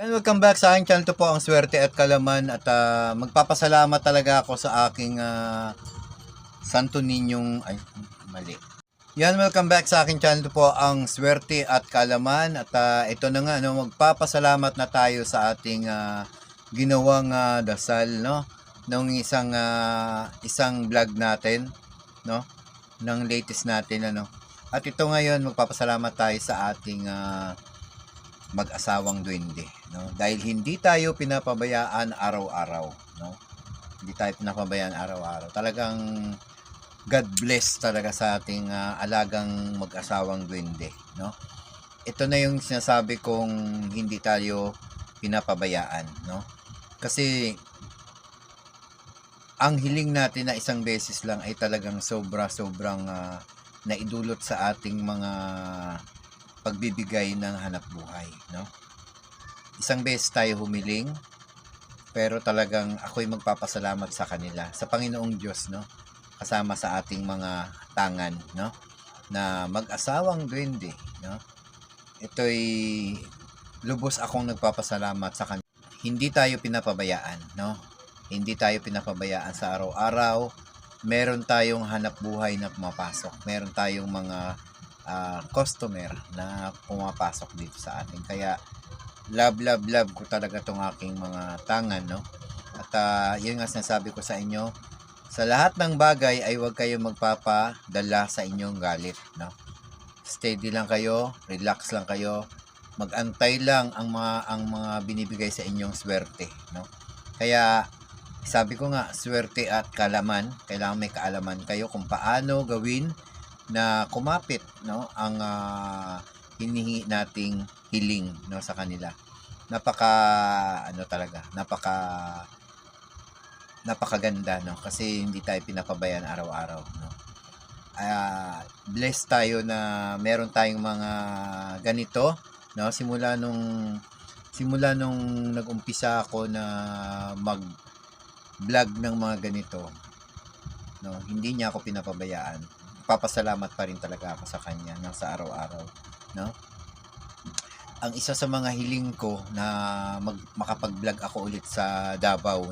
And welcome back sa aking channel. To po ang Swerte at Kalaman at magpapasalamat talaga ako sa aking Santo Ninyong mali. Yan, welcome back sa aking channel. To po ang Swerte at Kalaman at ito na nga magpapasalamat na tayo sa ating ginawang dasal nung isang vlog natin ng latest natin At ito ngayon magpapasalamat tayo sa ating mag-asawang duwende dahil hindi tayo pinapabayaan araw-araw hindi tayo pinapabayaan araw-araw. Talagang God bless talaga sa ating alagang mag-asawang duwende Ito na yung sinasabi kong hindi tayo pinapabayaan kasi ang hiling natin na isang beses lang ay talagang sobrang naidulot sa ating mga pagbibigay ng hanap buhay Isang beses tayo humiling, pero talagang ako'y magpapasalamat sa kanila, sa Panginoong Diyos kasama sa ating mga tangan na mag-asawang duwende Ito'y lubos akong nagpapasalamat sa kanila. Hindi tayo pinapabayaan Hindi tayo pinapabayaan sa araw-araw. Meron tayong hanap buhay na pumapasok. Meron tayong mga customer na pumapasok dito sa atin. Kaya love ko talaga tong aking mga tangan At yun nga sinasabi ko sa inyo, sa lahat ng bagay ay huwag kayong magpapadala sa inyong galit Steady lang kayo, relax lang kayo, magantay lang ang mga binibigay sa inyong swerte Kaya sabi ko nga, swerte at kalaman, kailangan may kaalaman kayo kung paano gawin na kumapit ang hinihingi nating hiling sa kanila. Napakaganda kasi hindi tayo pinapabayaan araw-araw blessed tayo na meron tayong mga ganito simula nung nag-umpisa ako na mag-vlog ng mga ganito hindi niya ako pinapabayaan. Papasalamat pa rin talaga ako sa kanya sa araw-araw Ang isa sa mga hiling ko na makapag-vlog ako ulit sa Davao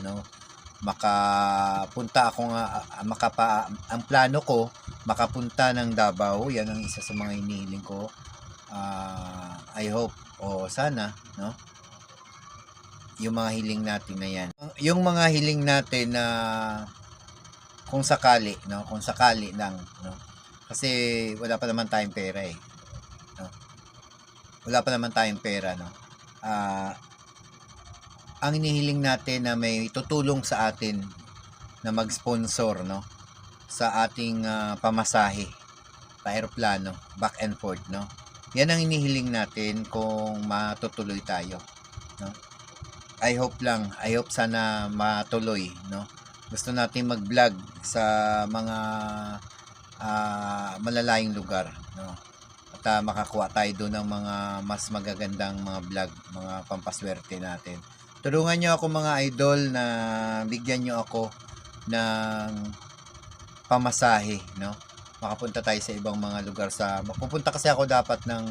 makapunta ako ang plano ko makapunta ng Davao. Yan ang isa sa mga hinihiling ko. I hope sana yung mga hiling natin na yan, yung mga hiling natin na kung sakali lang kasi wala pa naman tayong pera wala pa naman tayong pera ang inihiling natin na may tutulong sa atin na mag-sponsor sa ating pamasahe pa eroplano back and forth yan ang inihiling natin kung matutuloy tayo I hope sana matuloy gusto natin mag-vlog sa mga malalayong lugar at makakuha tayo doon ng mga mas magagandang mga vlog, mga pampaswerte natin. Tulungan nyo ako mga idol na bigyan nyo ako ng pamasahe makapunta tayo sa ibang mga lugar. Pupunta kasi ako dapat ng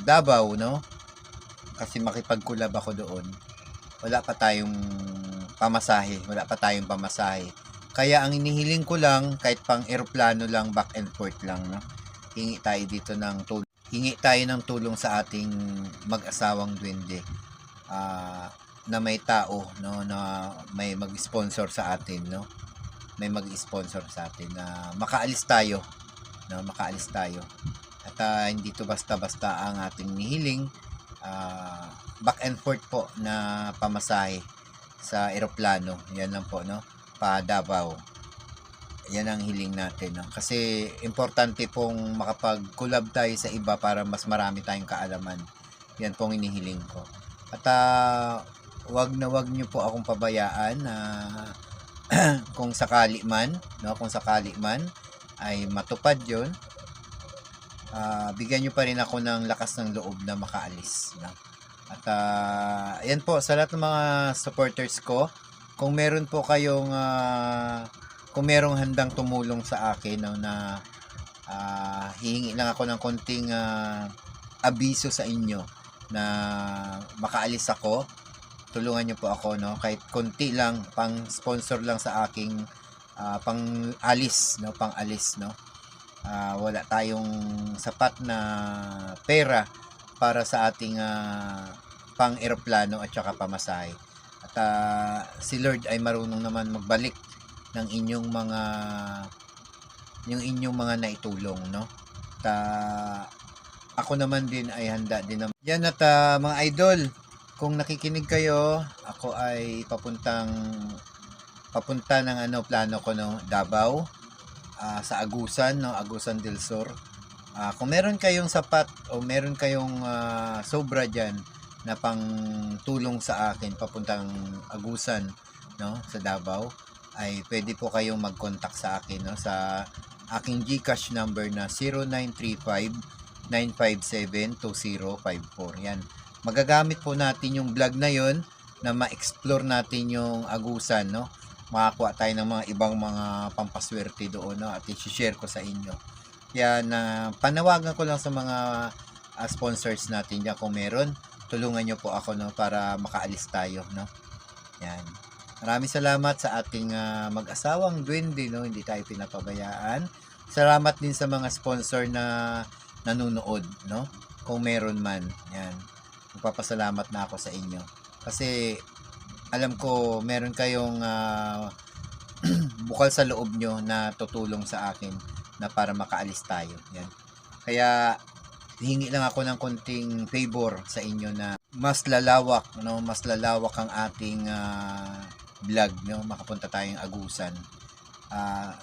Davao kasi makipag-collab ako doon. Wala pa tayong pamasahe. Kaya ang inihiling ko lang, kahit pang eroplano lang, back and forth lang hingi tayo dito ng tulong. Hingi tayo ng tulong sa ating mag-asawang duwende na may tao na may mag-sponsor sa atin may mag-sponsor sa atin na makaalis tayo at hindi to basta-basta ang ating nihiling. Back and forth po na pamasahe sa eroplano. Yan lang po pa Davao. Yan ang hiling natin kasi importante pong makapag-collab tayo sa iba para mas marami tayong kaalaman. Yan pong inihiling ko. At wag niyo po akong pabayaan na kung sakali man ay matupad yon, bigyan nyo pa rin ako ng lakas ng loob na makaalis at yan po sa lahat ng mga supporters ko. Kung meron po kayong kung merong handang tumulong sa akin na hihingi lang ako ng konting abiso sa inyo na makaalis ako. Tulungan niyo po ako, no? Kahit konti lang, pang sponsor lang sa aking pang alis, no? Pang alis, no? Wala tayong sapat na pera para sa ating pang eroplano at saka pamasahe. At si Lord ay marunong naman magbalik ng inyong mga naitulong, no? At ako naman din ay handa din naman. Yan at mga idol, kung nakikinig kayo, ako ay papunta ng plano ko, no, Davao, sa Agusan, no, Agusan del Sur. Kung meron kayong sapat o meron kayong sobra diyan na pang tulong sa akin papuntang Agusan, no, sa Davao, ay pwede po kayong mag-contact sa akin, no, sa aking GCash number na 0935-957-2054. Yan. Magagamit po natin yung vlog na yon na ma-explore natin yung Agusan, no? Makakuha tayo ng mga ibang mga pampaswerte doon, no? At i-share ko sa inyo. Kaya panawagan ko lang sa mga sponsors natin diyan, kung meron, tulungan nyo po ako, no, para makaalis tayo, no? Yan. Maraming salamat sa ating mag-asawang Duwende, no? Hindi tayo pinapabayaan. Salamat din sa mga sponsor na nanonood, no? Kung meron man. Yan. Magpapasalamat na ako sa inyo. Kasi alam ko meron kayong bukal sa loob nyo na tutulong sa akin na para makaalis tayo. Yan. Kaya hingi lang ako ng konting favor sa inyo na mas lalawak, no? Mas lalawak ang ating vlog, no? Makapunta tayong Agusan.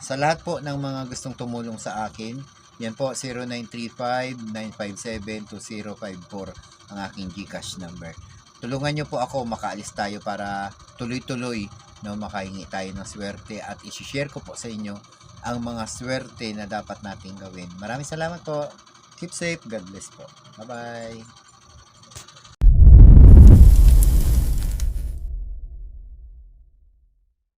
Sa lahat po ng mga gustong tumulong sa akin, yan po, 0935-957-2054 ang aking GCash number. Tulungan nyo po ako, makaalis tayo para tuloy-tuloy, no, makahingi tayo ng swerte at isi-share ko po sa inyo ang mga swerte na dapat nating gawin. Maraming salamat po. Keep safe. God bless po. Bye-bye.